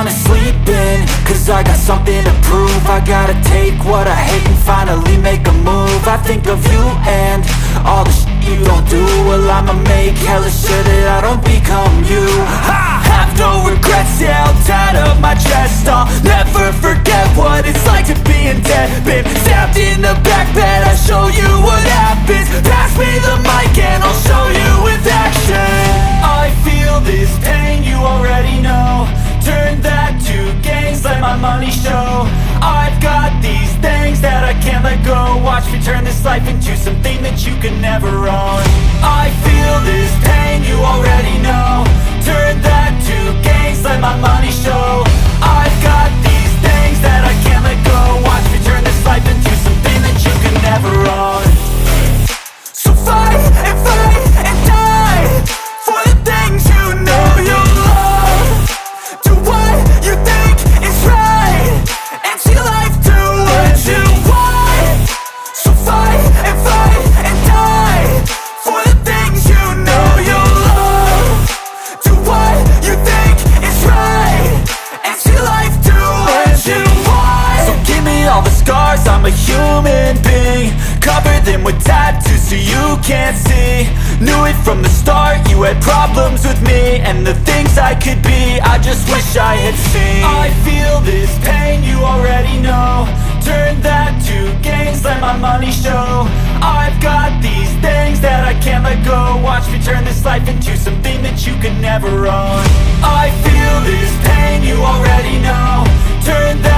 wanna sleep in, cause I got something to prove. I gotta take what I hate and finally make a move. I think of you and all the shit you don't do. Well, I'ma make hella sure that I don't become you. I have no regrets, yeah, I'll tie up my chest. I'll never forget what it's like to be in debt. Been stabbed in the back bed, I'll show you what happens. Pass me the mic and I'll show you with action. I feel this pain, you already know. Turn that to gains, let my money show. I've got these things that I can't let go. Watch me turn this life into something that you can never own. I feel this pain, you already know. Turn that to gains, let my money show. I've got these things that I can't let go. Watch me turn this life into something that you can never own. So fight and die for the things you know you love. Do what you think is right and see life do what you want. So fight and die for the things you know you love. Do what you think is right and see life do what you want. So give me all the scars, I'm a human being. Cover them with tattoos so you can't see. Knew it from the start, you had problems with me and the things I could be, I just wish I had seen. I feel this pain, you already know. Turn that to gains, let my money show. I've got these things that I can't let go. Watch me turn this life into something that you can never own. I feel this pain, you already know. Turn that